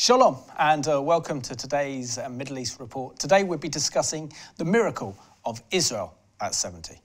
Shalom and welcome to today's Middle East Report. Today we'll be discussing the miracle of Israel at 70.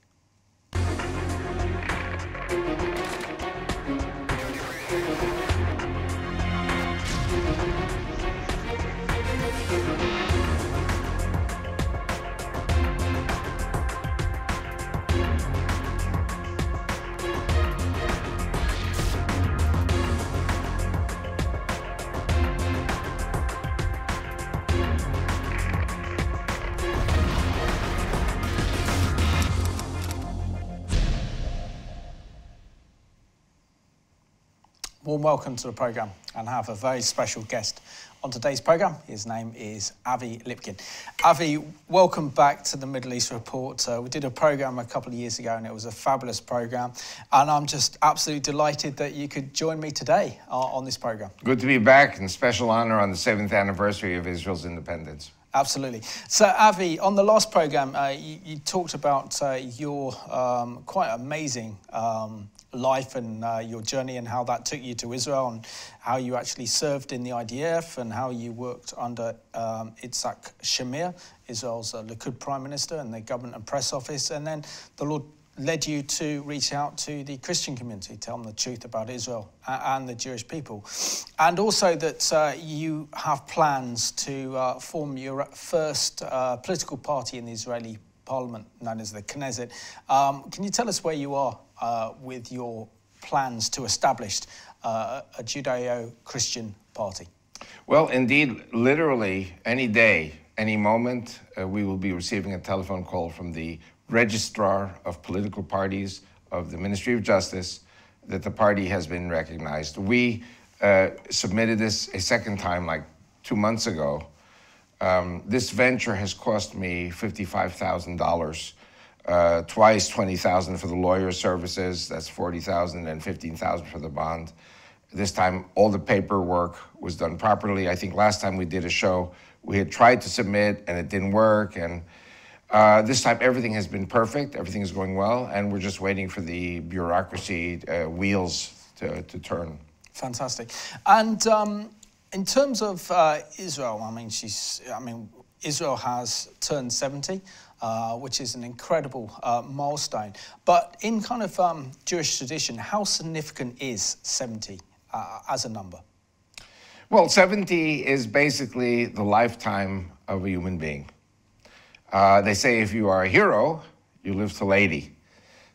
Warm welcome to the programme, and I have a very special guest on today's programme. His name is Avi Lipkin. Avi, welcome back to the Middle East Report. We did a programme a couple of years ago and it was a fabulous programme, and I'm just absolutely delighted that you could join me today on this programme. Good to be back, and special honour on the 7th anniversary of Israel's independence. Absolutely. So, Avi, on the last programme, you talked about your quite amazing life and your journey and how that took you to Israel and how you actually served in the IDF and how you worked under Yitzhak Shamir, Israel's Likud Prime Minister, and the Government and Press Office. And then the Lord led you to reach out to the Christian community, tell them the truth about Israel and the Jewish people. And also that you have plans to form your first political party in the Israeli parliament, known as the Knesset. Can you tell us where you are with your plans to establish a Judeo-Christian party? Well, indeed, literally any day, any moment, we will be receiving a telephone call from the Registrar of Political Parties of the Ministry of Justice that the party has been recognized. We submitted this a second time, like 2 months ago. This venture has cost me $55,000. Twice $20,000 for the lawyer services, that's $40,000, and $15,000 for the bond. This time, all the paperwork was done properly. I think last time we did a show, we had tried to submit and it didn't work. And this time, everything has been perfect. Everything is going well, and we're just waiting for the bureaucracy wheels to turn. Fantastic. And in terms of Israel, Israel has turned 70. Which is an incredible milestone. But in kind of Jewish tradition, how significant is 70 as a number? Well, 70 is basically the lifetime of a human being. They say if you are a hero, you live till 80.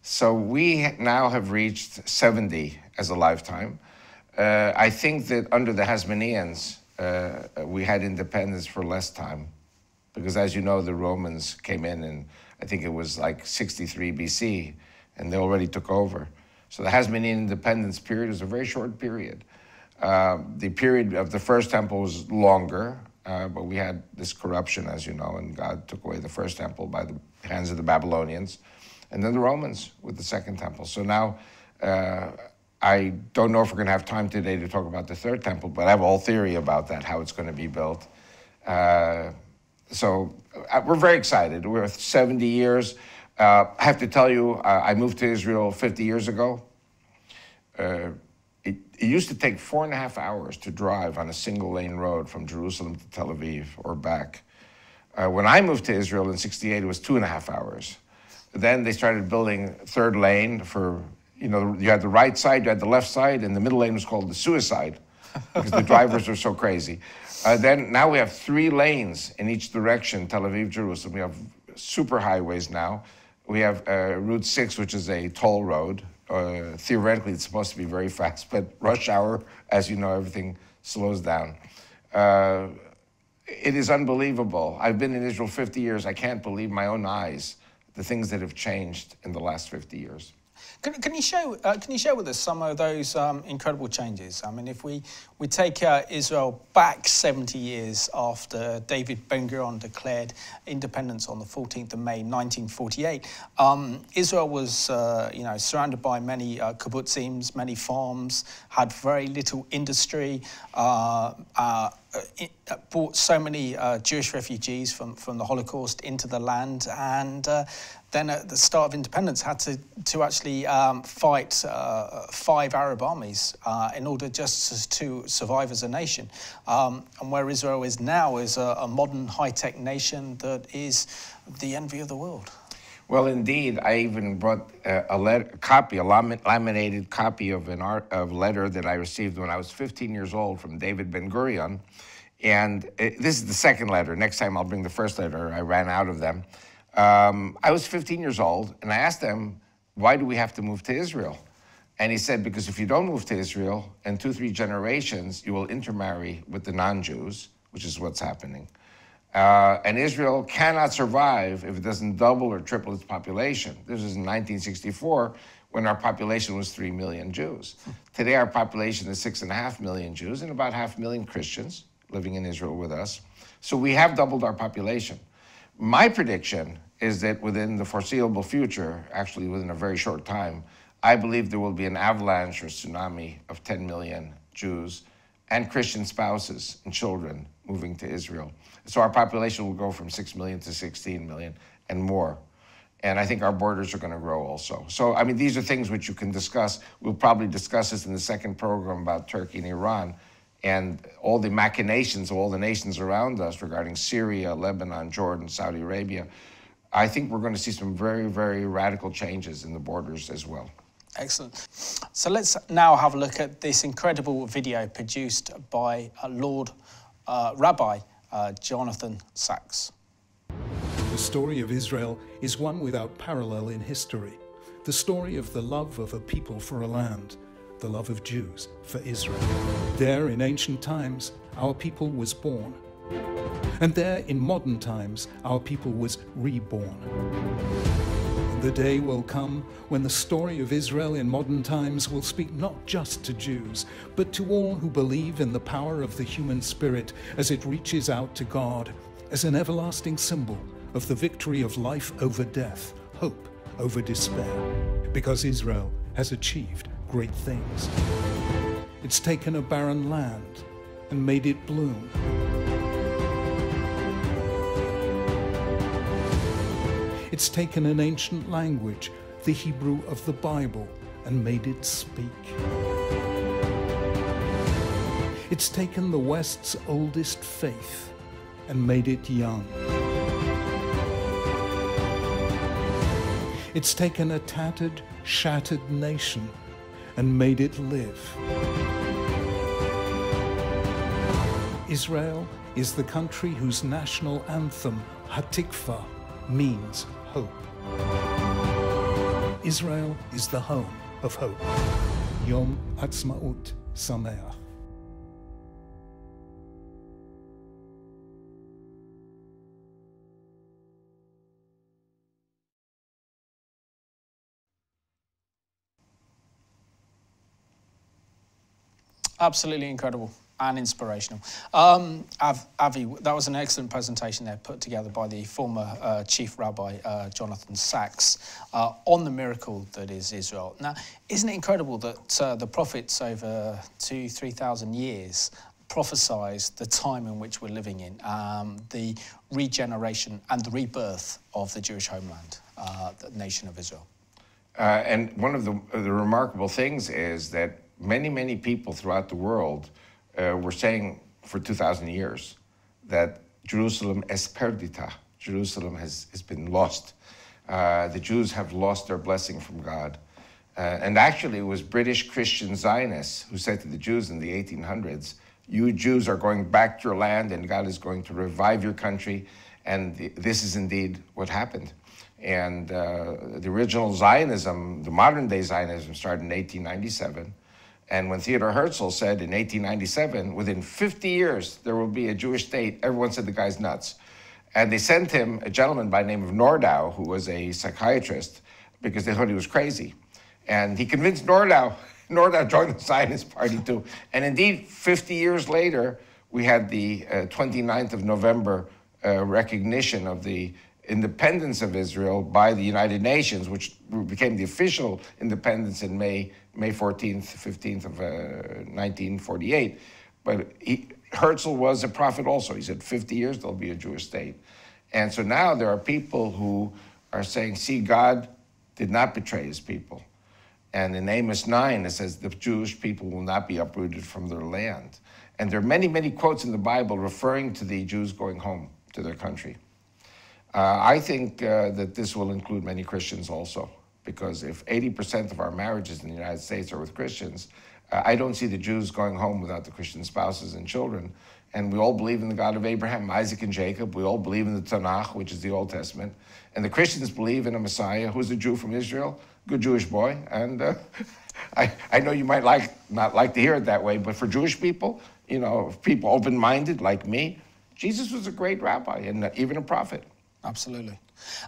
So we now have reached 70 as a lifetime. I think that under the Hasmoneans, we had independence for less time. Because as you know, the Romans came in I think it was like 63 BC, and they already took over. So the Hasmonean independence period is a very short period. The period of the first temple was longer, but we had this corruption, as you know, and God took away the first temple by the hands of the Babylonians, and then the Romans with the second temple. So now, I don't know if we're going to have time today to talk about the third temple, but I have a whole theory about that, how it's going to be built. So we're very excited. We're 70 years. I have to tell you, I moved to Israel 50 years ago. It used to take 4.5 hours to drive on a single-lane road from Jerusalem to Tel Aviv or back. When I moved to Israel in '68, it was 2.5 hours. Then they started building third lane for, you had the right side, you had the left side, and the middle lane was called the suicide because the drivers were so crazy. Then now we have 3 lanes in each direction, Tel Aviv, Jerusalem. We have super highways now. We have Route 6, which is a toll road. Theoretically, it's supposed to be very fast, but rush hour, as you know, everything slows down. It is unbelievable. I've been in Israel 50 years. I can't believe my own eyes, the things that have changed in the last 50 years. Can you share with us some of those incredible changes? I mean, if we take Israel back 70 years after David Ben-Gurion declared independence on the 14th of May 1948, Israel was surrounded by many kibbutzim, many farms, had very little industry, brought so many Jewish refugees from the Holocaust into the land, and then at the start of independence had to actually fight 5 Arab armies in order just to survive as a nation. And where Israel is now is a modern high-tech nation that is the envy of the world. Well, indeed, I even brought a laminated copy of a letter that I received when I was 15 years old from David Ben-Gurion. And this is the second letter. Next time I'll bring the first letter. I ran out of them. I was 15 years old, and I asked them, why do we have to move to Israel? And he said, because if you don't move to Israel, in 2-3 generations, you will intermarry with the non-Jews, which is what's happening. And Israel cannot survive if it doesn't double or triple its population. This was in 1964, when our population was 3 million Jews. Today, our population is 6.5 million Jews and about 500,000 Christians living in Israel with us. So we have doubled our population. My prediction is that within the foreseeable future, actually within a very short time, I believe there will be an avalanche or tsunami of 10 million Jews and Christian spouses and children moving to Israel. So our population will go from 6 million to 16 million and more. And I think our borders are going to grow also. So, I mean, these are things which you can discuss. We'll probably discuss this in the second program about Turkey and Iran and all the machinations of all the nations around us regarding Syria, Lebanon, Jordan, Saudi Arabia. I think we're going to see some very, very radical changes in the borders as well. Excellent. So let's now have a look at this incredible video produced by Rabbi Jonathan Sacks. The story of Israel is one without parallel in history. The story of the love of a people for a land, the love of Jews for Israel. There in ancient times, our people was born. And there in modern times, our people was reborn. The day will come when the story of Israel in modern times will speak not just to Jews, but to all who believe in the power of the human spirit as it reaches out to God, as an everlasting symbol of the victory of life over death, hope over despair, because Israel has achieved great things. It's taken a barren land and made it bloom. It's taken an ancient language, the Hebrew of the Bible, and made it speak. It's taken the West's oldest faith and made it young. It's taken a tattered, shattered nation and made it live. Israel is the country whose national anthem, Hatikva, means hope. Israel is the home of hope. Yom Ha'atzmaut Sameach. Absolutely incredible and inspirational. Avi, that was an excellent presentation there put together by the former Chief Rabbi Jonathan Sacks on the miracle that is Israel. Now, isn't it incredible that the prophets over 2,000-3,000 years prophesies the time in which we're living in, the regeneration and the rebirth of the Jewish homeland, the nation of Israel? And one of the remarkable things is that many people throughout the world were saying for 2,000 years that Jerusalem es perdita, Jerusalem has been lost. The Jews have lost their blessing from God. And actually it was British Christian Zionists who said to the Jews in the 1800s, you Jews are going back to your land and God is going to revive your country. And this is indeed what happened. And the original Zionism, the modern day Zionism, started in 1897. And when Theodor Herzl said in 1897, within 50 years, there will be a Jewish state, everyone said the guy's nuts. And they sent him a gentleman by the name of Nordau, who was a psychiatrist, because they thought he was crazy. And he convinced Nordau. Nordau joined the Zionist party too. And indeed, 50 years later, we had the 29th of November recognition of the independence of Israel by the United Nations, which became the official independence in May 14th, 15th of 1948. But Herzl was a prophet also. He said 50 years there'll be a Jewish state. And so now there are people who are saying, see, God did not betray his people. And in Amos 9, it says, the Jewish people will not be uprooted from their land. And there are many, many quotes in the Bible referring to the Jews going home to their country. I think that this will include many Christians also, because if 80% of our marriages in the United States are with Christians, I don't see the Jews going home without the Christian spouses and children. And we all believe in the God of Abraham, Isaac, and Jacob. We all believe in the Tanakh, which is the Old Testament. And the Christians believe in a Messiah who's a Jew from Israel, good Jewish boy. And I know you might not like to hear it that way, but for Jewish people, you know, people open-minded like me, Jesus was a great rabbi and even a prophet. Absolutely.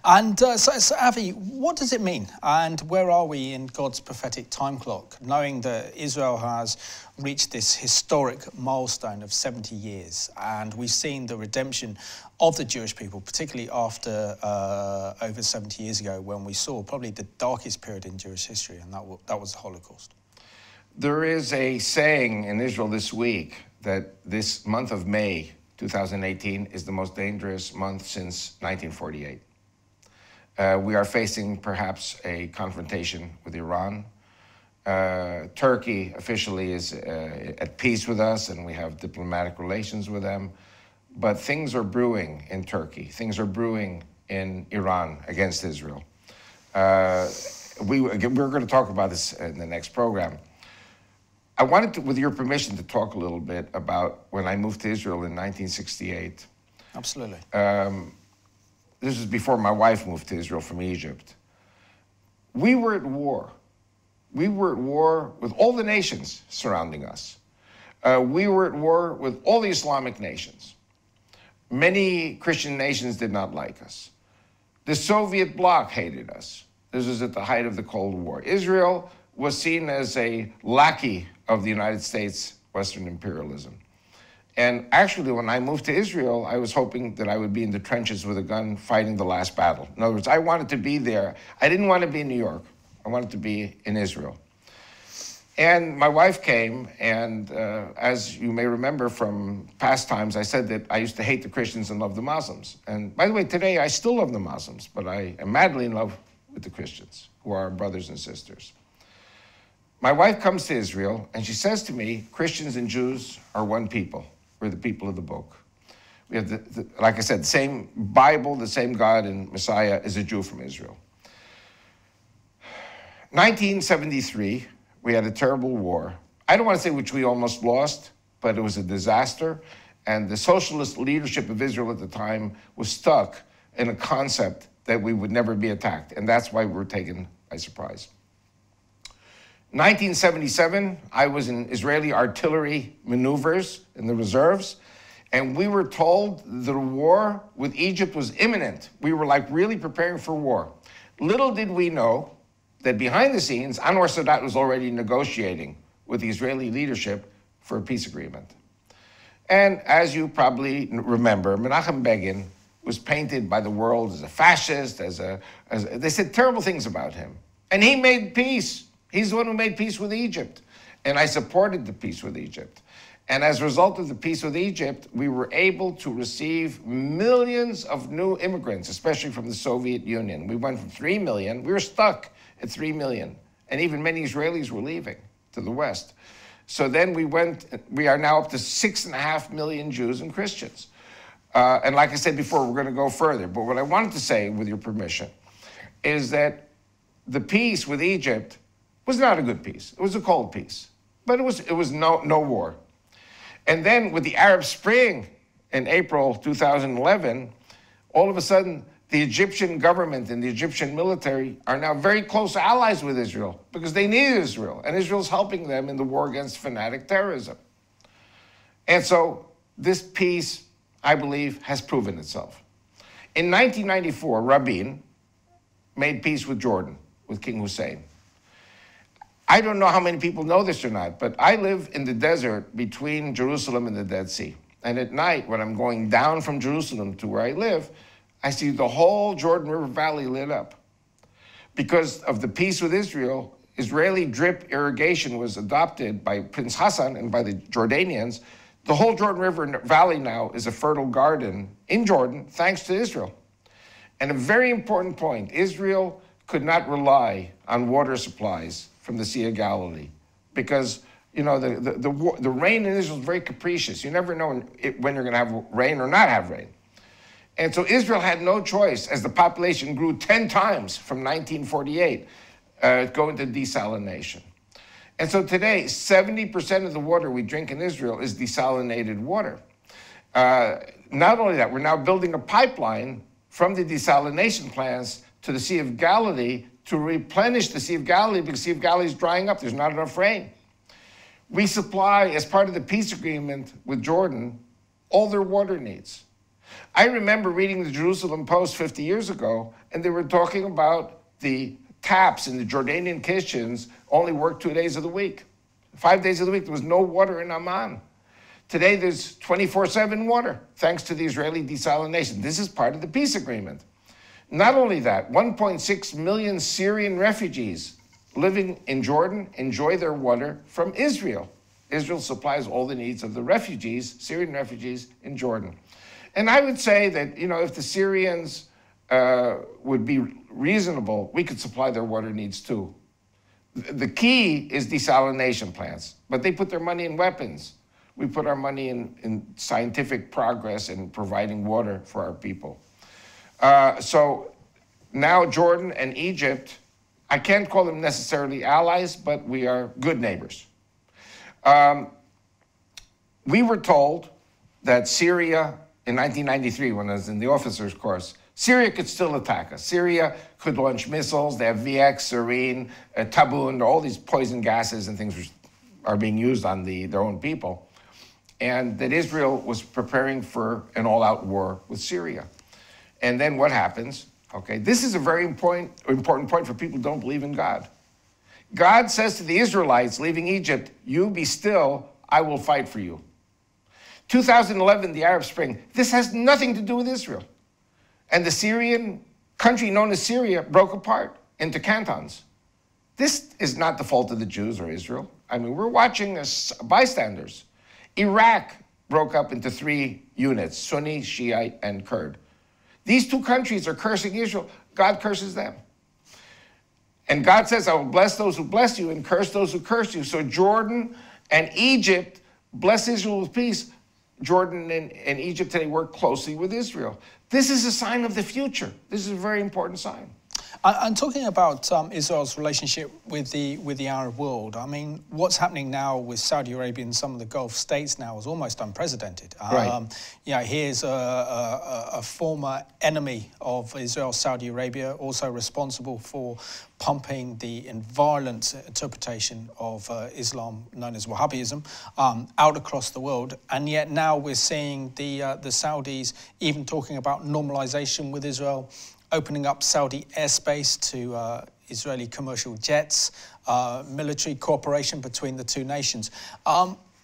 And so Avi, what does it mean? And where are we in God's prophetic time clock, knowing that Israel has reached this historic milestone of 70 years, and we've seen the redemption of the Jewish people, particularly after over 70 years ago, when we saw probably the darkest period in Jewish history, and that was the Holocaust. There is a saying in Israel this week that this month of May 2018 is the most dangerous month since 1948. We are facing perhaps a confrontation with Iran. Turkey officially is at peace with us, and we have diplomatic relations with them. But things are brewing in Turkey. Things are brewing in Iran against Israel. We're going to talk about this in the next program. I wanted to, with your permission, to talk a little bit about when I moved to Israel in 1968. Absolutely. This was before my wife moved to Israel from Egypt. We were at war. We were at war with all the nations surrounding us. We were at war with all the Islamic nations. Many Christian nations did not like us. The Soviet bloc hated us. This was at the height of the Cold War. Israel was seen as a lackey of the United States Western imperialism. And actually, when I moved to Israel, I was hoping that I would be in the trenches with a gun fighting the last battle. In other words, I wanted to be there. I didn't want to be in New York. I wanted to be in Israel. And my wife came, and as you may remember from past times, I said that I used to hate the Christians and love the Muslims. And by the way, today I still love the Muslims, but I am madly in love with the Christians, who are our brothers and sisters. My wife comes to Israel, and she says to me, Christians and Jews are one people. We're the people of the book. We have, like I said, the same Bible, the same God, and Messiah is a Jew from Israel. 1973, we had a terrible war. I don't want to say which we almost lost, but it was a disaster. And the socialist leadership of Israel at the time was stuck in a concept that we would never be attacked. And that's why we were taken by surprise. 1977, I was in Israeli artillery maneuvers in the reserves, and we were told the war with Egypt was imminent. We were like really preparing for war. Little did we know that behind the scenes, Anwar Sadat was already negotiating with the Israeli leadership for a peace agreement. And as you probably remember, Menachem Begin was painted by the world as a fascist, they said terrible things about him. And he made peace. He's the one who made peace with Egypt. And I supported the peace with Egypt. And as a result of the peace with Egypt, we were able to receive millions of new immigrants, especially from the Soviet Union. We went from 3 million, we were stuck at 3 million. And even many Israelis were leaving to the West. So then we are now up to 6.5 million Jews and Christians. And like I said before, we're going to go further. But what I wanted to say, with your permission, is that the peace with Egypt was not a good peace. It was a cold peace, but it was no war. And then with the Arab Spring in April 2011, all of a sudden, the Egyptian government and the Egyptian military are now very close allies with Israel because they need Israel, and Israel's helping them in the war against fanatic terrorism. And so this peace, I believe, has proven itself. In 1994, Rabin made peace with Jordan, with King Hussein. I don't know how many people know this or not, but I live in the desert between Jerusalem and the Dead Sea. And at night, when I'm going down from Jerusalem to where I live, I see the whole Jordan River Valley lit up. Because of the peace with Israel, Israeli drip irrigation was adopted by Prince Hassan and by the Jordanians. The whole Jordan River Valley now is a fertile garden in Jordan, thanks to Israel. And a very important point, Israel could not rely on water supplies from the Sea of Galilee because, you know, the rain in Israel is very capricious. You never know when you're going to have rain or not have rain. And so Israel had no choice as the population grew 10 times from 1948 go into desalination. And so today, 70% of the water we drink in Israel is desalinated water. Not only that, we're now building a pipeline from the desalination plants to the Sea of Galilee to replenish the Sea of Galilee because the Sea of Galilee is drying up. There's not enough rain. We supply, as part of the peace agreement with Jordan, all their water needs. I remember reading the Jerusalem Post 50 years ago, and they were talking about the taps in the Jordanian kitchens only work 2 days of the week. 5 days of the week, there was no water in Amman. Today, there's 24/7 water, thanks to the Israeli desalination. This is part of the peace agreement. Not only that, 1.6 million Syrian refugees living in Jordan enjoy their water from Israel. Israel supplies all the needs of the refugees, Syrian refugees in Jordan. And I would say that, you know, if the Syrians would be reasonable, we could supply their water needs too. The key is desalination plants, but they put their money in weapons. We put our money in scientific progress and providing water for our people. So now Jordan and Egypt, I can't call them necessarily allies, but we are good neighbors. We were told that Syria, in 1993, when I was in the officers' course, Syria could still attack us. Syria could launch missiles. They have VX, sarin, tabun, all these poison gases and things which are being used on their own people. And that Israel was preparing for an all-out war with Syria. And then what happens? Okay, this is a very important point for people who don't believe in God. God says to the Israelites leaving Egypt, "You be still, I will fight for you." 2011, the Arab Spring, this has nothing to do with Israel. And the Syrian country known as Syria broke apart into cantons. This is not the fault of the Jews or Israel. I mean, we're watching as bystanders. Iraq broke up into 3 units, Sunni, Shiite, and Kurd. These 2 countries are cursing Israel. God curses them. And God says, "I will bless those who bless you and curse those who curse you." So Jordan and Egypt bless Israel with peace. Jordan and Egypt today work closely with Israel. This is a sign of the future. This is a very important sign. And talking about Israel's relationship with the Arab world, I mean, what's happening now with Saudi Arabia and some of the Gulf states now is almost unprecedented. Right. You know, here's a former enemy of Israel, Saudi Arabia, also responsible for pumping the violent interpretation of Islam known as Wahhabism out across the world. And yet now we're seeing the Saudis even talking about normalization with Israel, opening up Saudi airspace to Israeli commercial jets, military cooperation between the 2 nations.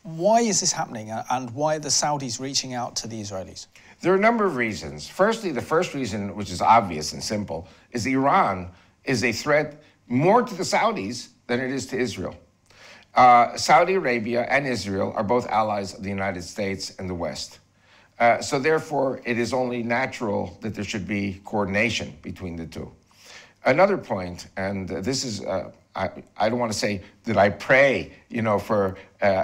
Why is this happening, and why are the Saudis reaching out to the Israelis? There are a number of reasons. Firstly, the first reason, which is obvious and simple, is Iran is a threat more to the Saudis than it is to Israel. Saudi Arabia and Israel are both allies of the United States and the West. So therefore, it is only natural that there should be coordination between the 2. Another point, and this is, I don't want to say that I pray, you know, for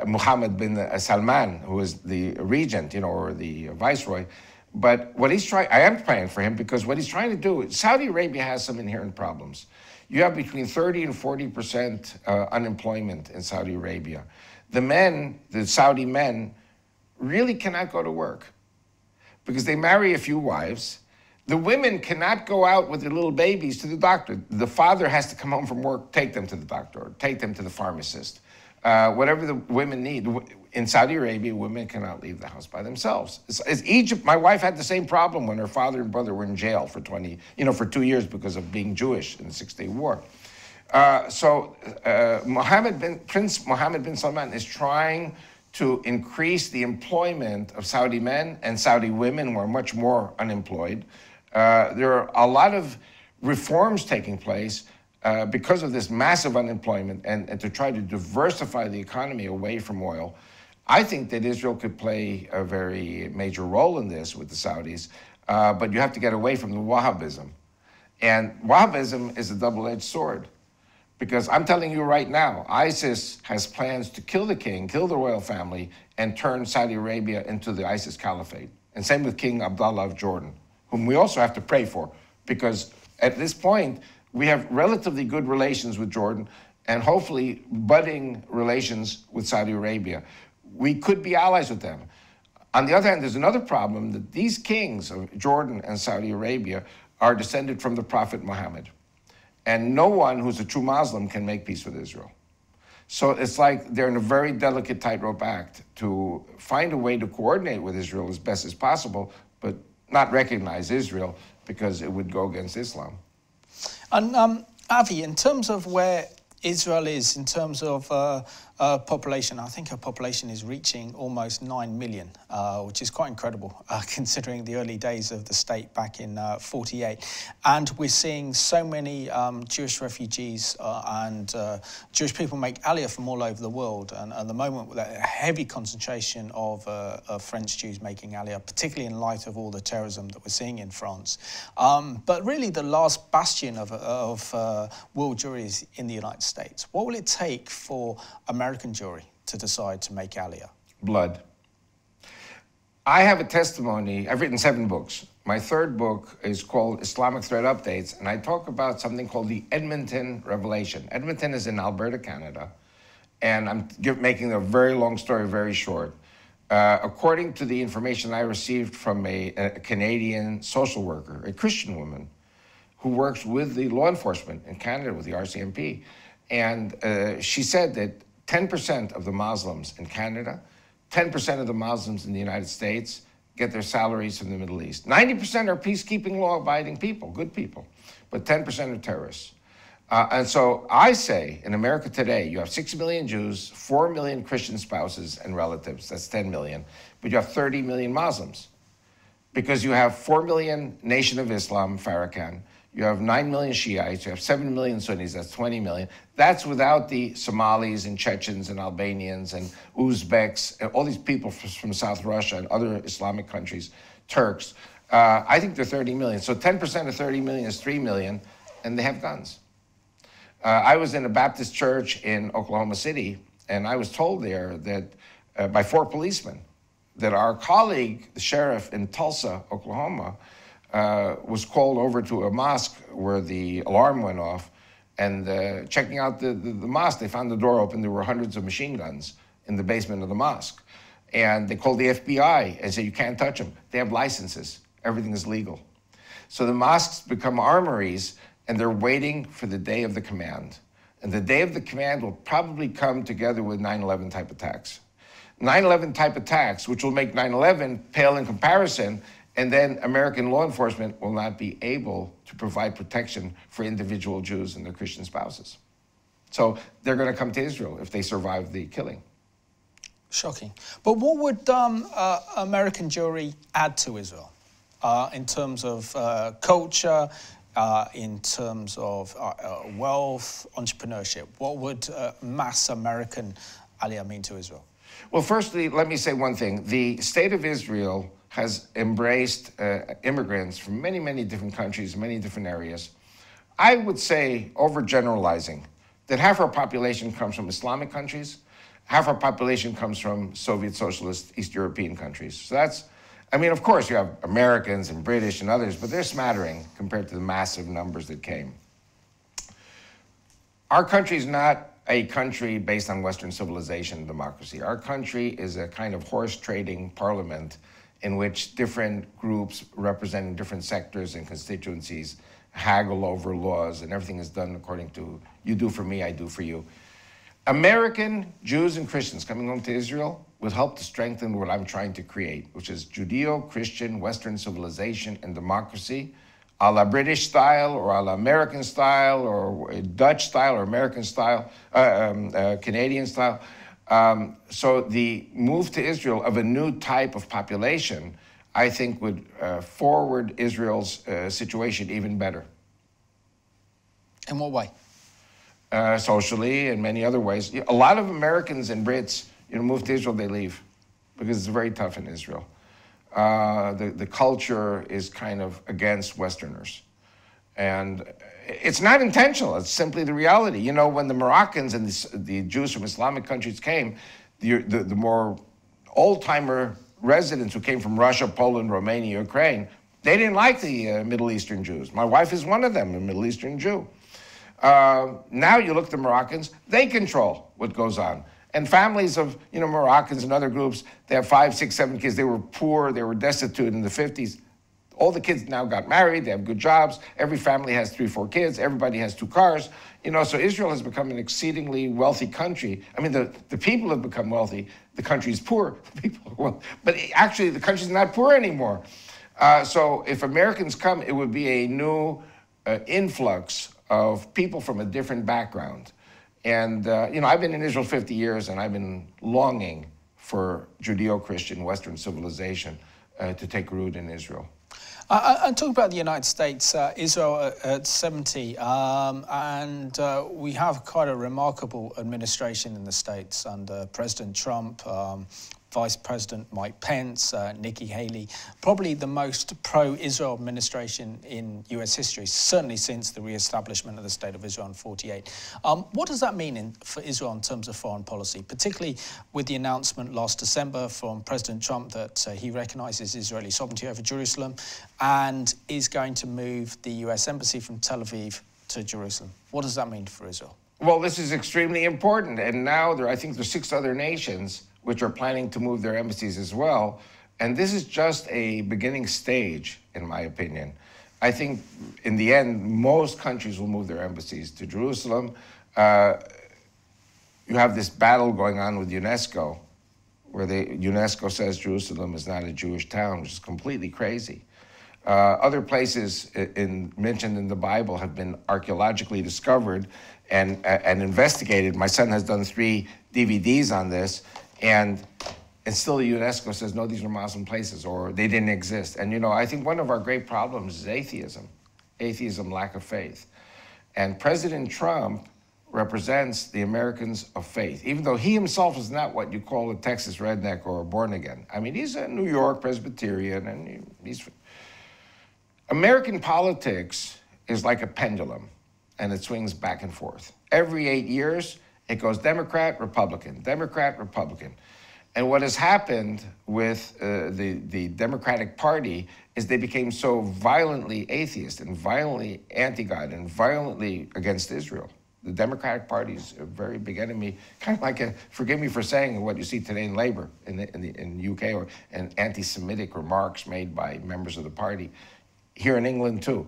Mohammed bin Salman, who is the regent, you know, or the viceroy, but what he's trying, I am praying for him because what he's trying to do, Saudi Arabia has some inherent problems. You have between 30 and 40% unemployment in Saudi Arabia. The men, the Saudi men, really cannot go to work, because they marry a few wives. The women cannot go out with their little babies to the doctor. The father has to come home from work, take them to the doctor, or take them to the pharmacist. Whatever the women need. In Saudi Arabia, women cannot leave the house by themselves. It's Egypt, my wife had the same problem when her father and brother were in jail for 2 years because of being Jewish in the 6-Day War. Prince Mohammed bin Salman is trying to increase the employment of Saudi men and Saudi women, who are much more unemployed. There are a lot of reforms taking place because of this massive unemployment and to try to diversify the economy away from oil. I think that Israel could play a very major role in this with the Saudis. but you have to get away from the Wahhabism. And Wahhabism is a double-edged sword, because I'm telling you right now, ISIS has plans to kill the king, kill the royal family, and turn Saudi Arabia into the ISIS caliphate. And same with King Abdullah of Jordan, whom we also have to pray for, because at this point, we have relatively good relations with Jordan and hopefully budding relations with Saudi Arabia. We could be allies with them. On the other hand, there's another problem, that these kings of Jordan and Saudi Arabia are descended from the Prophet Muhammad. And no one who's a true Muslim can make peace with Israel. So it's like they're in a very delicate tightrope act to find a way to coordinate with Israel as best as possible, but not recognize Israel because it would go against Islam. And Avi, in terms of where Israel is in terms of population, I think our population is reaching almost 9 million, which is quite incredible considering the early days of the state back in 48. And we're seeing so many Jewish refugees and Jewish people make Aliyah from all over the world. And at the moment, with a heavy concentration of French Jews making Aliyah, particularly in light of all the terrorism that we're seeing in France. But really the last bastion of world Jewry is in the United States. What will it take for American Jewry to decide to make Aliyah? Blood. I have a testimony. I've written 7 books. My 3rd book is called Islamic Threat Updates, and I talk about something called the Edmonton Revelation. Edmonton is in Alberta, Canada, and I'm making a very long story very short. According to the information I received from a Canadian social worker, a Christian woman, who works with the law enforcement in Canada, with the RCMP, and she said that 10% of the Muslims in Canada, 10% of the Muslims in the United States get their salaries from the Middle East. 90% are peacekeeping, law-abiding people, good people, but 10% are terrorists. And so I say, in America today, you have 6 million Jews, 4 million Christian spouses and relatives, that's 10 million, but you have 30 million Muslims, because you have 4 million Nation of Islam, Farrakhan, you have 9 million Shiites, you have 7 million Sunnis, that's 20 million. That's without the Somalis and Chechens and Albanians and Uzbeks, and all these people from South Russia and other Islamic countries, Turks. I think they're 30 million. So 10% of 30 million is 3 million, and they have guns. I was in a Baptist church in Oklahoma City, and I was told there that by 4 policemen, that our colleague, the sheriff in Tulsa, Oklahoma, was called over to a mosque where the alarm went off, and checking out the mosque, they found the door open. There were hundreds of machine guns in the basement of the mosque. And they called the FBI and said, you can't touch them. They have licenses. Everything is legal. So the mosques become armories, and they're waiting for the day of the command. And the day of the command will probably come together with 9/11 type attacks. 9/11 type attacks, which will make 9/11 pale in comparison, and then American law enforcement will not be able to provide protection for individual Jews and their Christian spouses. So they're going to come to Israel if they survive the killing. Shocking. But what would American Jewry add to Israel in terms of culture, in terms of wealth, entrepreneurship? What would mass American Aliyah mean to Israel? Well, firstly, let me say one thing. The state of Israel has embraced immigrants from many, many different countries, many different areas. I would say, overgeneralizing, that half our population comes from Islamic countries, half our population comes from Soviet Socialist East European countries. So that's, I mean, of course, you have Americans and British and others, but they're smattering compared to the massive numbers that came. Our country is not a country based on Western civilization and democracy. Our country is a kind of horse trading parliament in which different groups representing different sectors and constituencies haggle over laws, and everything is done according to, you do for me, I do for you. American Jews and Christians coming home to Israel will help to strengthen what I'm trying to create, which is Judeo-Christian Western civilization and democracy, a la British style, or a la American style, or Dutch style, or American style, Canadian style. So the move to Israel of a new type of population, I think, would forward Israel's situation even better. In what way? Socially and many other ways. A lot of Americans and Brits, move to Israel, they leave because it's very tough in Israel. the culture is kind of against Westerners. And it's not intentional, it's simply the reality. You know, when the Moroccans and the Jews from Islamic countries came, the more old-timer residents who came from Russia, Poland, Romania, Ukraine, they didn't like the Middle Eastern Jews. My wife is one of them, a Middle Eastern Jew. Now you look at the Moroccans, they control what goes on. And families of, you know, Moroccans and other groups, they have 5, 6, 7 kids. They were poor, they were destitute in the 50s. All the kids now got married, they have good jobs. Every family has 3, 4 kids. Everybody has 2 cars. You know, so Israel has become an exceedingly wealthy country. I mean, the people have become wealthy. The country's poor. The people are wealthy. But actually, the country's not poor anymore. So if Americans come, it would be a new influx of people from a different background. And, you know, I've been in Israel 50 years, and I've been longing for Judeo-Christian Western civilization to take root in Israel. And talk about the United States, Israel at 70, and we have quite a remarkable administration in the States under President Trump, Vice President Mike Pence, Nikki Haley, probably the most pro-Israel administration in US history, certainly since the re-establishment of the State of Israel in 1948. What does that mean for Israel in terms of foreign policy, particularly with the announcement last December from President Trump that he recognizes Israeli sovereignty over Jerusalem and is going to move the US embassy from Tel Aviv to Jerusalem? What does that mean for Israel? Well, this is extremely important. And now I think there's 6 other nations which are planning to move their embassies as well. And this is just a beginning stage, in my opinion. I think, in the end, most countries will move their embassies to Jerusalem. You have this battle going on with UNESCO, where UNESCO says Jerusalem is not a Jewish town, which is completely crazy. Other places mentioned in the Bible have been archaeologically discovered and investigated. My son has done 3 DVDs on this. And still the UNESCO says, no, these are Muslim places, or they didn't exist. And, you know, I think one of our great problems is atheism, lack of faith. And President Trump represents the Americans of faith, even though he himself is not what you call a Texas redneck or a born again. I mean, he's a New York Presbyterian, and he's... American politics is like a pendulum, and it swings back and forth. Every 8 years, it goes Democrat, Republican, Democrat, Republican. And what has happened with the Democratic Party is they became so violently atheist and violently anti-God and violently against Israel. The Democratic Party is a very big enemy, kind of like forgive me for saying what you see today in Labour in the UK, or and anti-Semitic remarks made by members of the party, here in England too.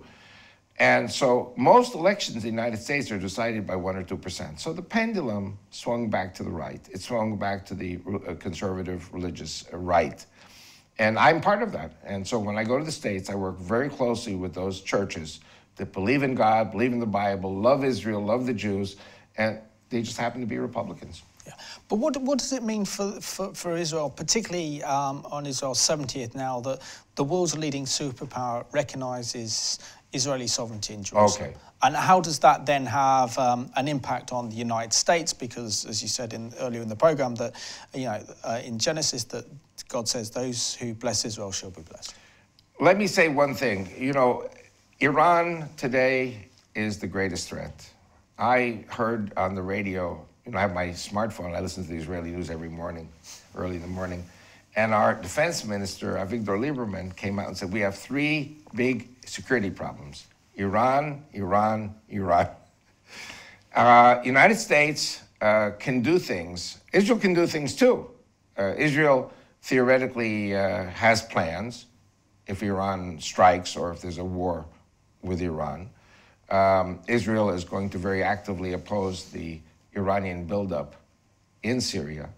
And so most elections in the United States are decided by 1 or 2%. So the pendulum swung back to the right. It swung back to the conservative religious right. And I'm part of that. And so when I go to the States, I work very closely with those churches that believe in God, believe in the Bible, love Israel, love the Jews, and they just happen to be Republicans. Yeah. But what does it mean for Israel, particularly on Israel's 70th now, that the world's leading superpower recognizes Israeli sovereignty in Jerusalem? Okay. And how does that then have an impact on the United States? Because, as you said earlier in the program, that in Genesis, that God says, "Those who bless Israel shall be blessed." Let me say one thing. You know, Iran today is the greatest threat. I heard on the radio. You know, I have my smartphone. I listen to the Israeli news every morning, early in the morning. And our defense minister, Avigdor Lieberman, came out and said, we have 3 big security problems: Iran, Iran, Iran. United States can do things. Israel can do things too. Israel theoretically has plans if Iran strikes or if there's a war with Iran. Israel is going to very actively oppose the Iranian buildup in Syria.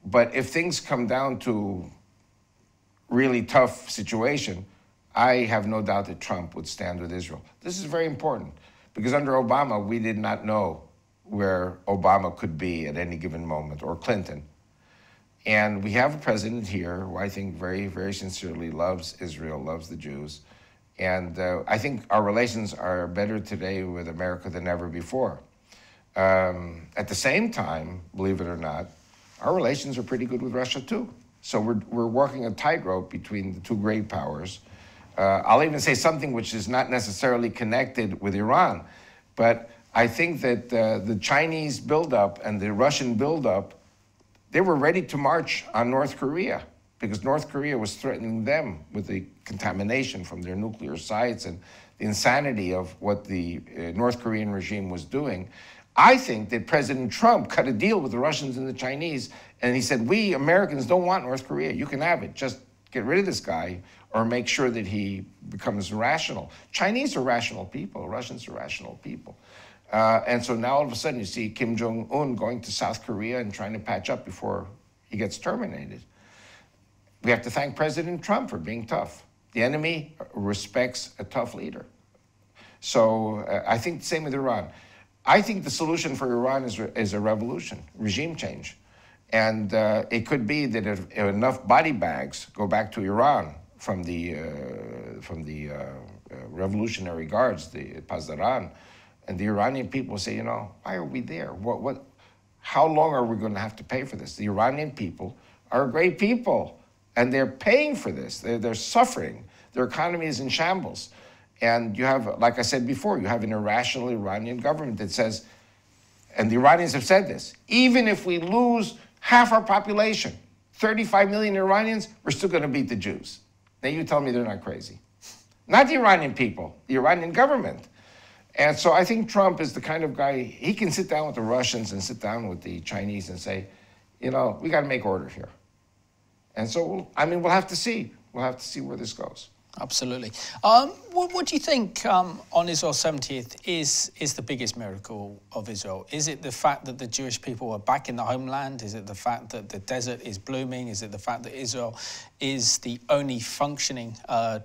But if things come down to really tough situation, I have no doubt that Trump would stand with Israel. This is very important because under Obama, we did not know where Obama could be at any given moment, or Clinton. And we have a president here who I think very, very sincerely loves Israel, loves the Jews. And I think our relations are better today with America than ever before. At the same time, believe it or not, our relations are pretty good with Russia too. So we're walking a tightrope between the two great powers. I'll even say something which is not necessarily connected with Iran, but I think that the Chinese buildup and the Russian buildup, they were ready to march on North Korea because North Korea was threatening them with the contamination from their nuclear sites and the insanity of what the North Korean regime was doing. I think that President Trump cut a deal with the Russians and the Chinese, and he said, we Americans don't want North Korea. You can have it. Just get rid of this guy or make sure that he becomes rational. Chinese are rational people. Russians are rational people. And so now all of a sudden you see Kim Jong-un going to South Korea and trying to patch up before he gets terminated. We have to thank President Trump for being tough. The enemy respects a tough leader. So I think the same with Iran. I think the solution for Iran is a revolution, regime change. And it could be that if enough body bags go back to Iran from the Revolutionary Guards, the Pasdaran, and the Iranian people say, you know, why are we there? How long are we going to have to pay for this? The Iranian people are great people, and they're paying for this. They're suffering. Their economy is in shambles. And you have, like I said before, you have an irrational Iranian government that says, and the Iranians have said this, even if we lose half our population, 35 million Iranians, we're still going to beat the Jews. Now you tell me they're not crazy. Not the Iranian people, the Iranian government. And so I think Trump is the kind of guy, he can sit down with the Russians and sit down with the Chinese and say, you know, we got to make order here. And so, we'll have to see. We'll have to see where this goes. Absolutely. What do you think on Israel's 70th is the biggest miracle of Israel? Is it the fact that the Jewish people are back in the homeland? Is it the fact that the desert is blooming? Is it the fact that Israel is the only functioning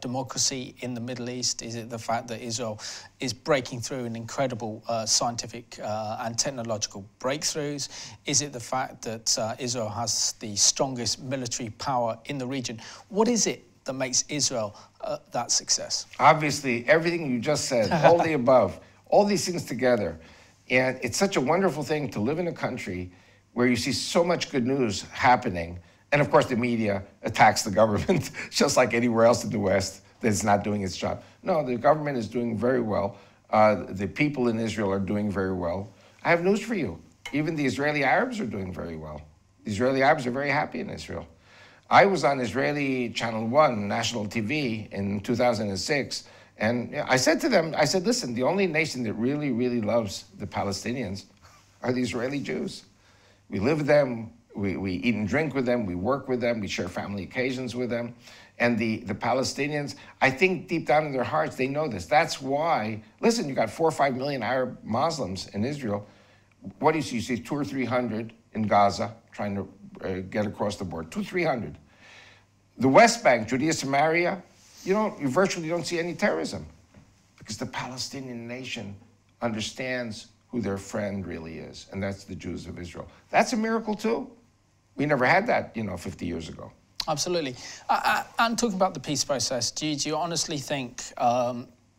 democracy in the Middle East? Is it the fact that Israel is breaking through in incredible scientific and technological breakthroughs? Is it the fact that Israel has the strongest military power in the region? What is it that makes Israel that success? Obviously, everything you just said, all the above, all these things together. And it's such a wonderful thing to live in a country where you see so much good news happening. And of course, the media attacks the government, just like anywhere else in the West that's not doing its job. No, the government is doing very well. The people in Israel are doing very well. I have news for you. Even the Israeli Arabs are doing very well. The Israeli Arabs are very happy in Israel. I was on Israeli Channel 1, national TV, in 2006, and I said to them, I said, listen, the only nation that really, really loves the Palestinians are the Israeli Jews. We live with them, we eat and drink with them, we work with them, we share family occasions with them. And the Palestinians, I think deep down in their hearts, they know this. That's why, listen, you got 4 or 5 million Arab Muslims in Israel. What do you see? You see 200 or 300 in Gaza trying to get across the board, 200, 300. The West Bank, Judea, Samaria, you virtually don't see any terrorism because the Palestinian nation understands who their friend really is, and that's the Jews of Israel. That's a miracle too. We never had that, 50 years ago. Absolutely. And talking about the peace process, do you honestly think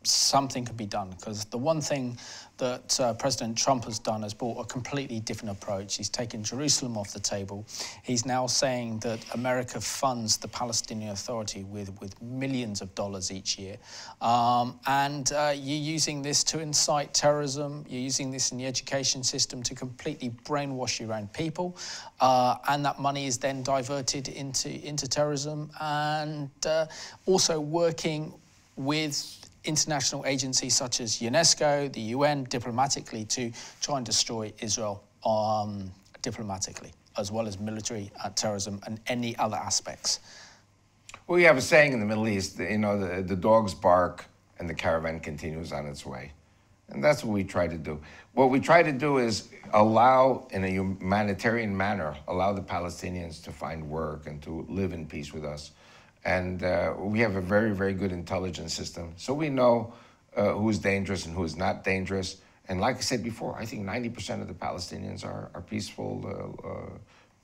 something could be done? Because the one thing that President Trump has done is brought a completely different approach. He's taken Jerusalem off the table. He's now saying that America funds the Palestinian Authority with millions of dollars each year. And you're using this to incite terrorism. You're using this in the education system to completely brainwash your own people. And that money is then diverted into terrorism and also working with international agencies such as UNESCO, the UN, diplomatically to try and destroy Israel diplomatically, as well as military terrorism and any other aspects. Well, you have a saying in the Middle East, the dogs bark and the caravan continues on its way. And that's what we try to do. What we try to do is allow, in a humanitarian manner, allow the Palestinians to find work and to live in peace with us. And we have a very, very good intelligence system. So we know who is dangerous and who is not dangerous. And like I said before, I think 90% of the Palestinians are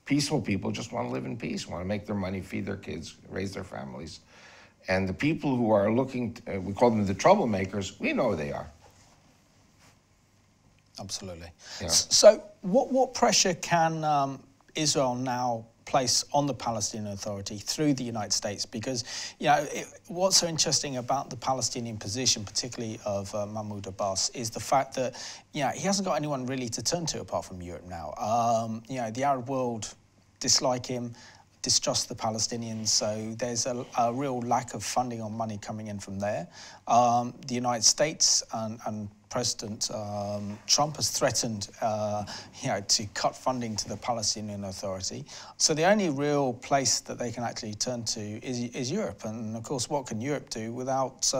peaceful people, just want to live in peace, want to make their money, feed their kids, raise their families. And the people who are looking, we call them the troublemakers, we know who they are. Absolutely. Yeah. So what pressure can Israel now place on the Palestinian Authority through the United States, because what's so interesting about the Palestinian position, particularly of Mahmoud Abbas, is the fact that he hasn't got anyone really to turn to apart from Europe now. The Arab world dislike him, distrust the Palestinians, so there's a real lack of funding or money coming in from there. The United States and President Trump has threatened, to cut funding to the Palestinian Authority. So the only real place that they can actually turn to is Europe. And of course, what can Europe do without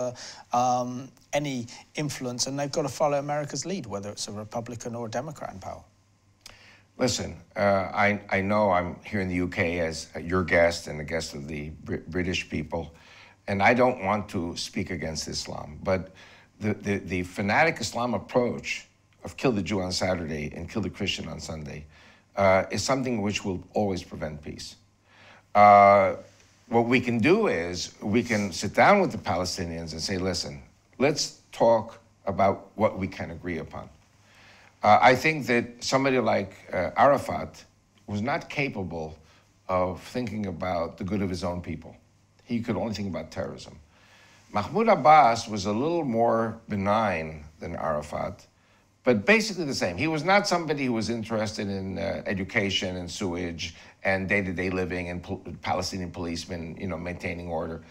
any influence? And they've got to follow America's lead, whether it's a Republican or a Democrat in power. Listen, I know I'm here in the UK as your guest and the guest of the British people, and I don't want to speak against Islam, but the fanatic Islam approach of kill the Jew on Saturday and kill the Christian on Sunday is something which will always prevent peace. What we can do is we can sit down with the Palestinians and say, listen, let's talk about what we can agree upon. I think that somebody like Arafat was not capable of thinking about the good of his own people. He could only think about terrorism. Mahmoud Abbas was a little more benign than Arafat, but basically the same. He was not somebody who was interested in education and sewage and day-to-day living and Palestinian policemen, maintaining order.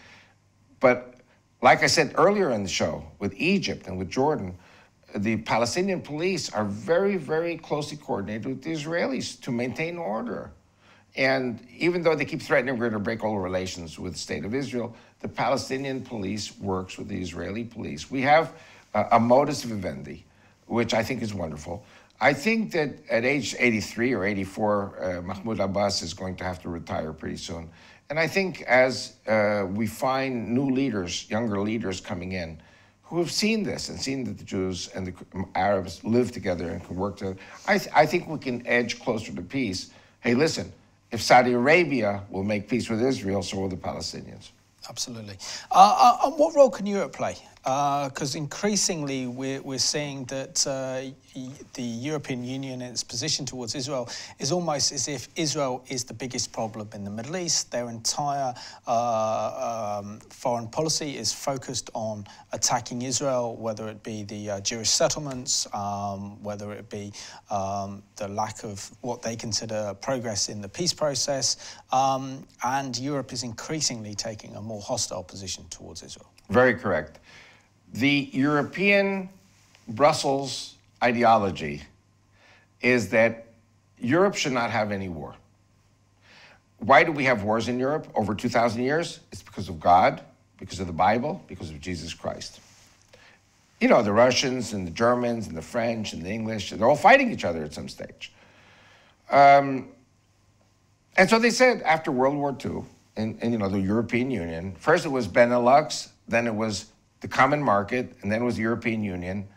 But like I said earlier in the show, with Egypt and with Jordan, the Palestinian police are very, very closely coordinated with the Israelis to maintain order. And even though they keep threatening we're going to break all relations with the state of Israel, the Palestinian police works with the Israeli police. We have a modus vivendi, which I think is wonderful. I think that at age 83 or 84, Mahmoud Abbas is going to have to retire pretty soon. And I think as we find new leaders, younger leaders coming in, who have seen this and seen that the Jews and the Arabs live together and can work together, I think we can edge closer to peace. Hey, listen, if Saudi Arabia will make peace with Israel, so will the Palestinians. Absolutely. And what role can Europe play? Because increasingly we're seeing that the European Union and its position towards Israel is almost as if Israel is the biggest problem in the Middle East. Their entire foreign policy is focused on attacking Israel, whether it be the Jewish settlements, whether it be the lack of what they consider progress in the peace process, and Europe is increasingly taking a more hostile position towards Israel. Very correct. The European Brussels ideology is that Europe should not have any war. Why do we have wars in Europe over 2,000 years? It's because of God, because of the Bible, because of Jesus Christ. The Russians and the Germans and the French and the English, they're all fighting each other at some stage. And so they said after World War II, and the European Union, first it was Benelux, then it was the common market, and then it was the European Union.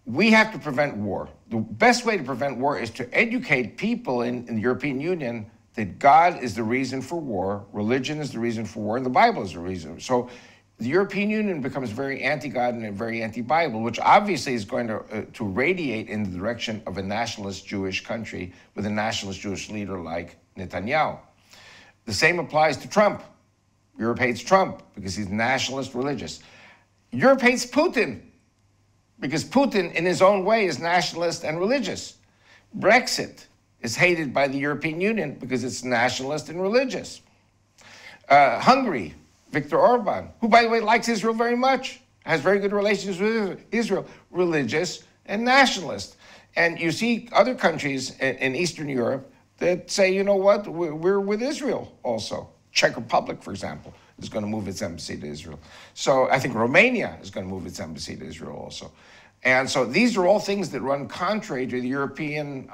We have to prevent war. The best way to prevent war is to educate people in the European Union that God is the reason for war, religion is the reason for war, and the Bible is the reason. So the European Union becomes very anti-God and very anti-Bible, which obviously is going to radiate in the direction of a nationalist Jewish country with a nationalist Jewish leader like Netanyahu. The same applies to Trump. Europe hates Trump because he's nationalist religious. Europe hates Putin because Putin, in his own way, is nationalist and religious. Brexit is hated by the European Union because it's nationalist and religious. Hungary, Viktor Orban, who, by the way, likes Israel very much, has very good relations with Israel, religious and nationalist. And you see other countries in Eastern Europe that say, you know what, we're with Israel also. Czech Republic, for example, is going to move its embassy to Israel. So I think Romania is going to move its embassy to Israel also. And so these are all things that run contrary to the European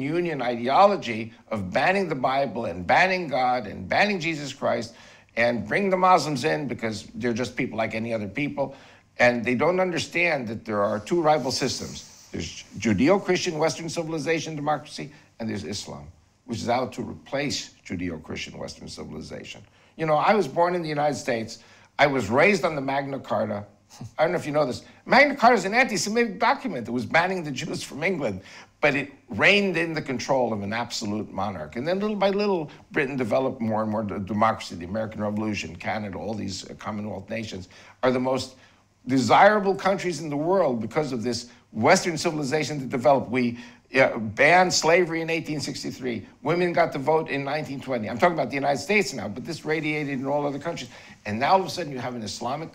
Union ideology of banning the Bible and banning God and banning Jesus Christ and bring the Muslims in because they're just people like any other people. And they don't understand that there are two rival systems. There's Judeo-Christian Western civilization democracy, and there's Islam, which is out to replace Judeo-Christian Western civilization. I was born in the United States. I was raised on the Magna Carta. I don't know if you know this. Magna Carta is an anti-Semitic document that was banning the Jews from England. but it reined in the control of an absolute monarch. And then little by little, Britain developed more and more democracy. The American Revolution, Canada, all these Commonwealth nations are the most desirable countries in the world because of this Western civilization that developed. We banned slavery in 1863. Women got to vote in 1920. I'm talking about the United States now, but this radiated in all other countries. And now all of a sudden you have an Islamic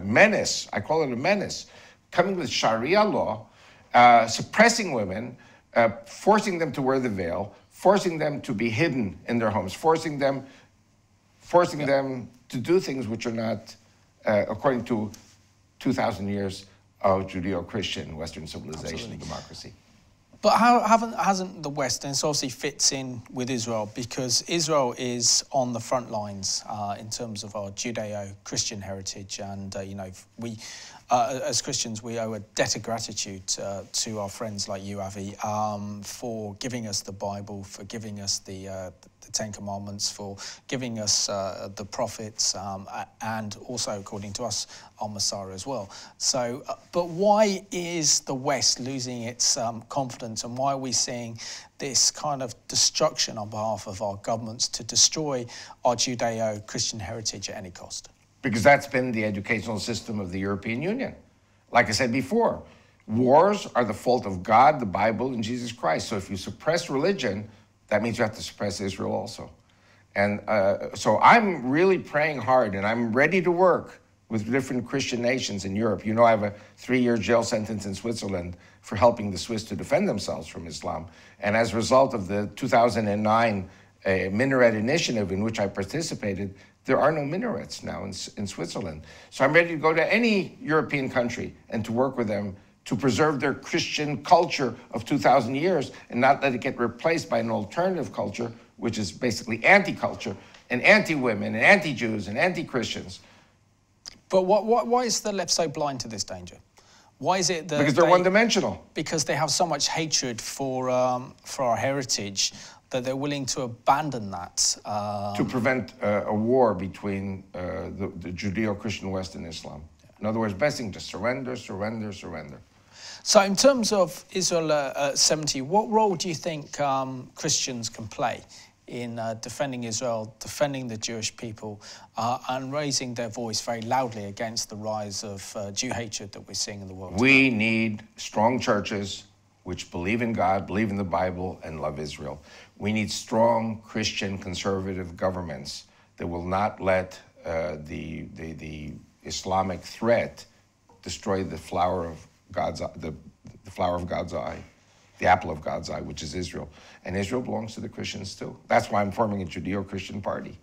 menace, I call it a menace, coming with Sharia law, suppressing women, forcing them to wear the veil, forcing them to be hidden in their homes, forcing them to do things which are not according to 2,000 years of Judeo-Christian Western civilization and democracy. But hasn't the West, and it obviously fits in with Israel, because Israel is on the front lines in terms of our Judeo-Christian heritage, and you know, we, as Christians, we owe a debt of gratitude to our friends like you, Avi, for giving us the Bible, for giving us the Ten Commandments, for giving us the prophets, and also, according to us, our Messiah as well. So, but why is the West losing its confidence, and why are we seeing this kind of destruction on behalf of our governments to destroy our Judeo-Christian heritage at any cost? Because that's been the educational system of the European Union. Like I said before, wars are the fault of God, the Bible, and Jesus Christ. So if you suppress religion, that means you have to suppress Israel also. And so I'm really praying hard, and I'm ready to work with different Christian nations in Europe. You know, I have a 3-year jail sentence in Switzerland for helping the Swiss to defend themselves from Islam. And as a result of the 2009 minaret initiative in which I participated, there are no minarets now in Switzerland. So I'm ready to go to any European country and to work with them to preserve their Christian culture of 2,000 years and not let it get replaced by an alternative culture, which is basically anti-culture and anti-women and anti-Jews and anti-Christians. But why is the left so blind to this danger? Why is it that because they're one-dimensional? Because they have so much hatred for our heritage that they're willing to abandon that. To prevent a war between the Judeo-Christian West and Islam. In other words, best thing, just surrender, surrender, surrender. So in terms of Israel at 70, what role do you think Christians can play in defending Israel, defending the Jewish people, and raising their voice very loudly against the rise of Jew hatred that we're seeing in the world? We need strong churches which believe in God, believe in the Bible, and love Israel. We need strong Christian conservative governments that will not let the Islamic threat destroy the flower of God's the flower of God's eye, the apple of God's eye, which is Israel. And Israel belongs to the Christians too. That's why I'm forming a Judeo-Christian party.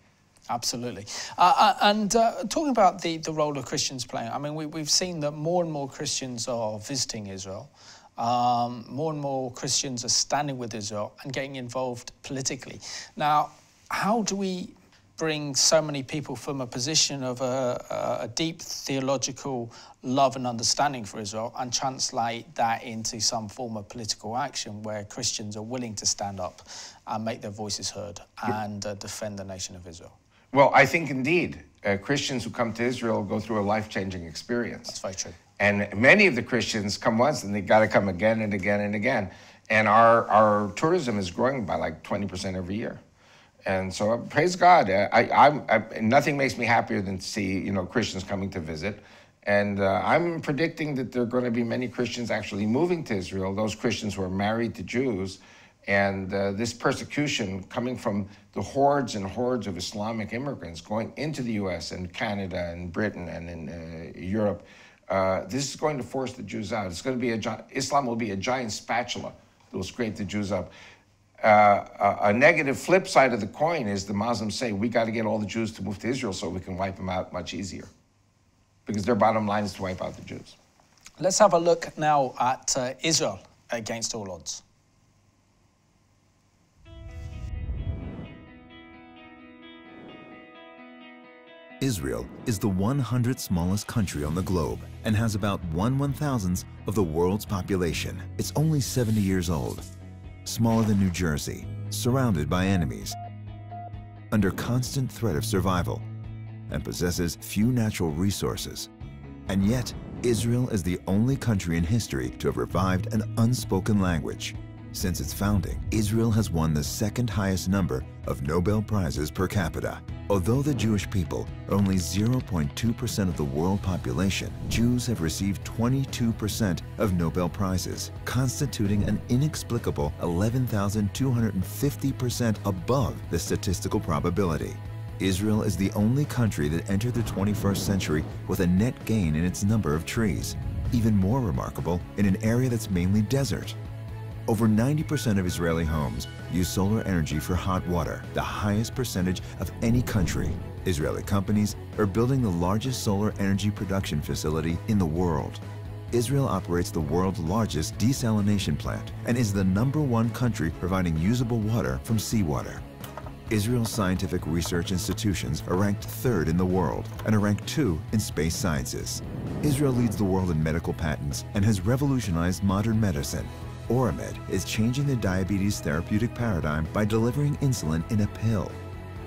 Absolutely. And talking about the role of Christians playing, I mean, we've seen that more and more Christians are visiting Israel. More and more Christians are standing with Israel and getting involved politically. Now, how do we bring so many people from a position of a deep theological love and understanding for Israel and translate that into some form of political action where Christians are willing to stand up and make their voices heard and defend the nation of Israel? Well, I think indeed, Christians who come to Israel go through a life-changing experience. That's very true. And many of the Christians come once and they got to come again and again and again. And our tourism is growing by like 20% every year. And so praise God. Nothing makes me happier than to see, Christians coming to visit. And I'm predicting that there are going to be many Christians actually moving to Israel, those Christians who are married to Jews. And this persecution coming from the hordes and hordes of Islamic immigrants going into the US and Canada and Britain and in Europe, this is going to force the Jews out. It's going to be Islam will be a giant spatula that will scrape the Jews up. A negative flip side of the coin is the Muslims say, we got to get all the Jews to move to Israel so we can wipe them out much easier. Because their bottom line is to wipe out the Jews. Let's have a look now at Israel against all odds. Israel is the 100th smallest country on the globe and has about 1/1000th of the world's population. It's only 70 years old, smaller than New Jersey, surrounded by enemies, under constant threat of survival, and possesses few natural resources. And yet, Israel is the only country in history to have revived an unspoken language. Since its founding, Israel has won the second highest number of Nobel Prizes per capita. Although the Jewish people are only 0.2% of the world population, Jews have received 22% of Nobel Prizes, constituting an inexplicable 11,250% above the statistical probability. Israel is the only country that entered the 21st century with a net gain in its number of trees, even more remarkable in an area that's mainly desert. Over 90% of Israeli homes use solar energy for hot water, the highest percentage of any country. Israeli companies are building the largest solar energy production facility in the world. Israel operates the world's largest desalination plant and is the #1 country providing usable water from seawater. Israel's scientific research institutions are ranked 3rd in the world and are ranked 2 in space sciences. Israel leads the world in medical patents and has revolutionized modern medicine. Oramed is changing the diabetes therapeutic paradigm by delivering insulin in a pill.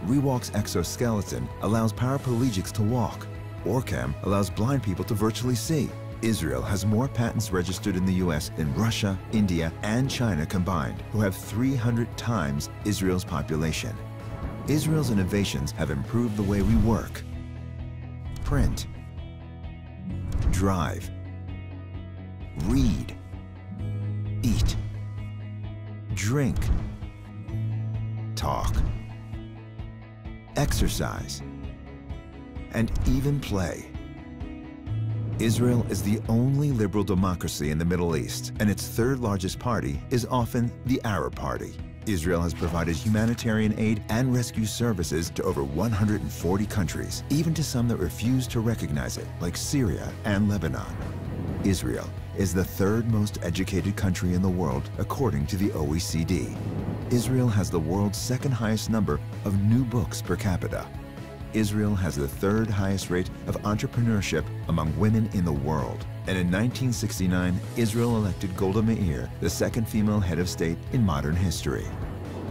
Rewalk's exoskeleton allows paraplegics to walk. Orcam allows blind people to virtually see. Israel has more patents registered in the US than Russia, India, and China combined, who have 300 times Israel's population. Israel's innovations have improved the way we work, print, drive, read, eat, drink, talk, exercise, and even play. Israel is the only liberal democracy in the Middle East, and its 3rd largest party is often the Arab Party. Israel has provided humanitarian aid and rescue services to over 140 countries, even to some that refuse to recognize it, like Syria and Lebanon. Israel is the 3rd most educated country in the world, according to the OECD. Israel has the world's 2nd highest number of new books per capita. Israel has the 3rd highest rate of entrepreneurship among women in the world. And in 1969, Israel elected Golda Meir, the 2nd female head of state in modern history.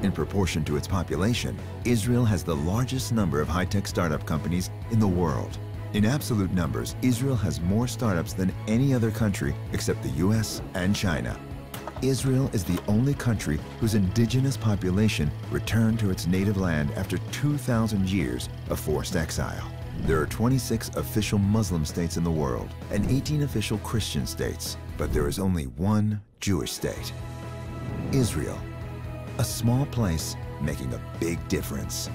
In proportion to its population, Israel has the largest number of high-tech startup companies in the world. In absolute numbers, Israel has more startups than any other country except the US and China. Israel is the only country whose indigenous population returned to its native land after 2,000 years of forced exile. There are 26 official Muslim states in the world and 18 official Christian states, but there is only one Jewish state. Israel, a small place making a big difference.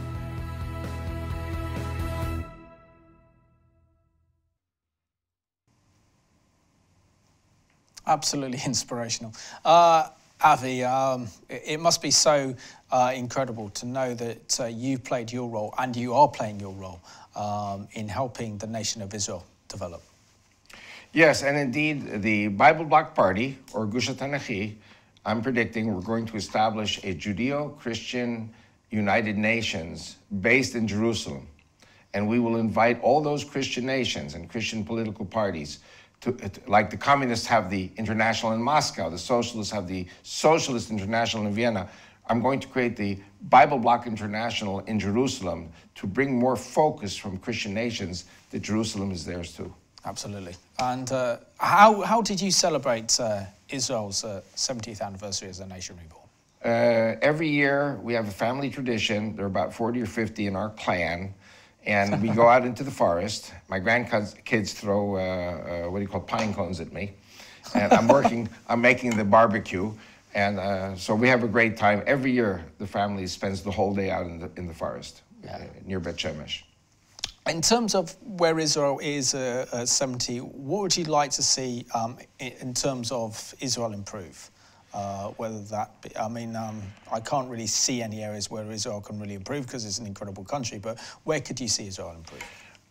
Absolutely inspirational. Avi, it must be so incredible to know that you played your role, and you are playing your role, in helping the nation of Israel develop. Yes, and indeed, the Bible Bloc Party, or Gush HaTanachi, I'm predicting we're going to establish a Judeo-Christian United Nations based in Jerusalem. And we will invite all those Christian nations and Christian political parties like the communists have the International in Moscow, the socialists have the Socialist International in Vienna. I'm going to create the Bible Bloc International in Jerusalem to bring more focus from Christian nations that Jerusalem is theirs too. Absolutely. And how did you celebrate Israel's 70th anniversary as a nation reborn? Every year we have a family tradition. There are about 40 or 50 in our clan. And we go out into the forest. My grandkids throw, pine cones at me. And I'm making the barbecue. And so we have a great time. Every year, the family spends the whole day out in the forest, near Bet Shemesh. In terms of where Israel is at 70, what would you like to see in terms of Israel improve? Whether that be, I can't really see any areas where Israel can really improve because it's an incredible country, but where could you see Israel improve?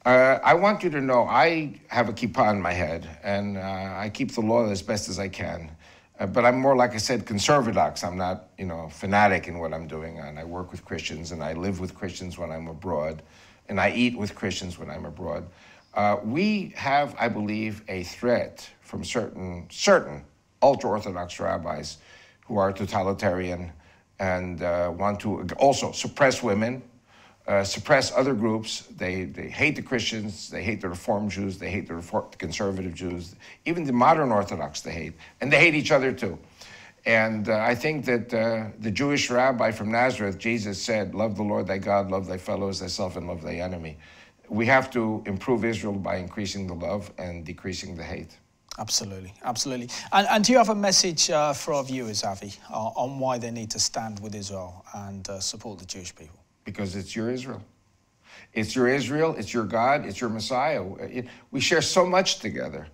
I want you to know I have a kippah on my head, and I keep the law as best as I can. But I'm more, like I said, conservadox. I'm not, fanatic in what I'm doing, and I work with Christians, and I live with Christians when I'm abroad, and I eat with Christians when I'm abroad. We have, I believe, a threat from certain ultra-Orthodox rabbis who are totalitarian and want to also suppress women, suppress other groups. They hate the Christians, they hate the Reform Jews, they hate the conservative Jews, even the modern Orthodox they hate, and they hate each other too. And I think that the Jewish rabbi from Nazareth, Jesus said, love the Lord thy God, love thy fellow as thyself, and love thy enemy. We have to improve Israel by increasing the love and decreasing the hate. Absolutely, absolutely. And do you have a message for our viewers, Avi, on why they need to stand with Israel and support the Jewish people? Because it's your Israel. It's your Israel, it's your God, it's your Messiah. We share so much together.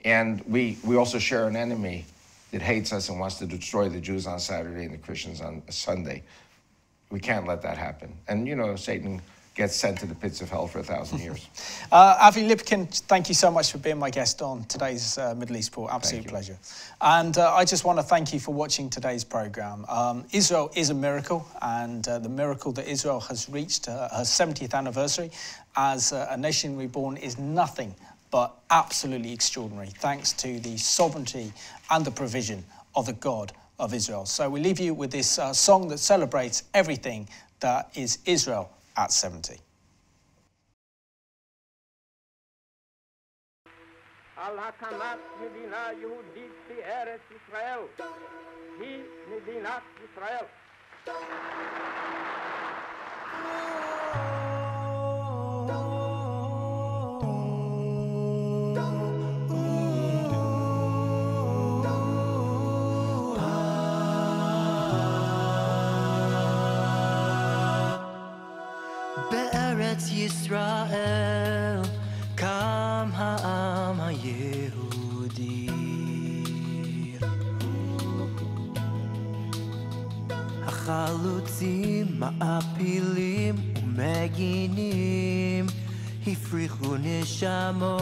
And we also share an enemy that hates us and wants to destroy the Jews on Saturday and the Christians on Sunday. We can't let that happen. And, you know, Satan gets sent to the pits of hell for 1,000 years. Avi Lipkin, thank you so much for being my guest on today's Middle East Report. Absolute pleasure. And I just want to thank you for watching today's program. Israel is a miracle, and the miracle that Israel has reached her 70th anniversary as a nation reborn is nothing but absolutely extraordinary, thanks to the sovereignty and the provision of the God of Israel. So we leave you with this song that celebrates everything that is Israel at 70. על הקמת מדינה יהודית בארץ ישראל, היא מדינת ישראל. בארץ ישראל קם העם היהודי, החלוצים מעפילים ומגינים הפריחו נשמות,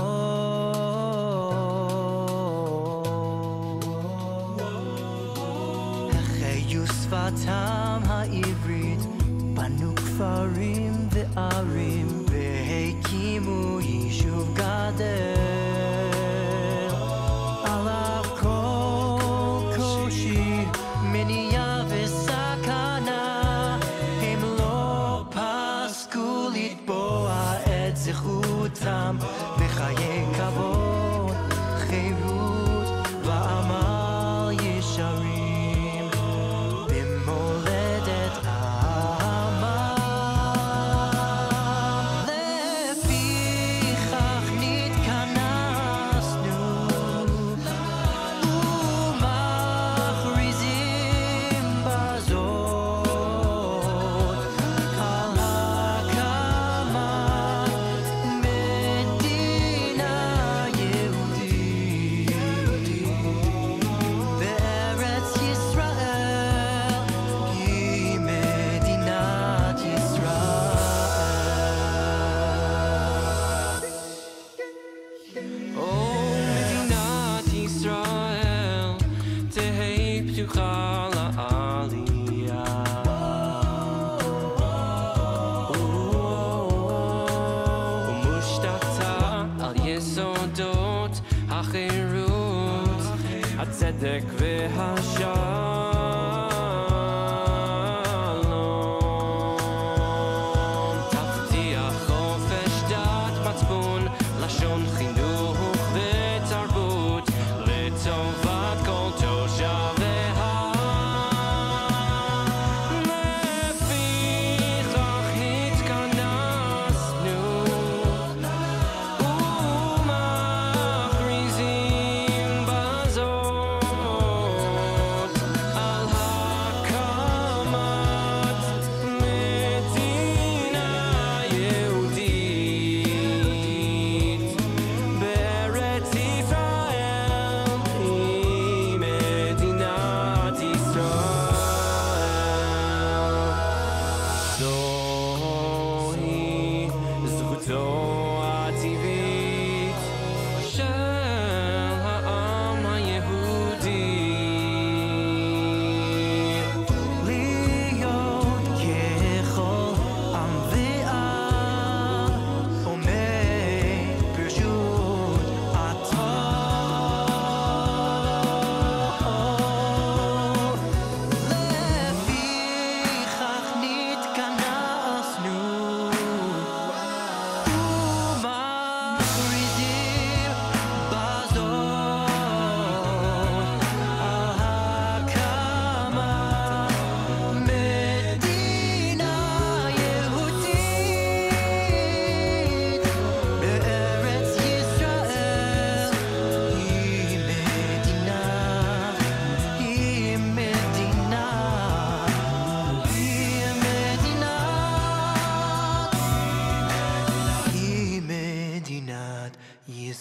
החיו שפתם העברית, בנו כפרים וערים והקימו יישוב גדל. על אף כל קושי, מניעה וסכנה, הם לא פסקו לתבוע את זכותם בחיי כבוד, חירות ועמל ישרים במולדת הצדק והשלום, תבטיח חופש דת, מצפון, לשון, חינוך ותרבות, לטובת כל תושביה. לפיכך התכנסנו ומכריזים בזאת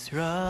Yisrael.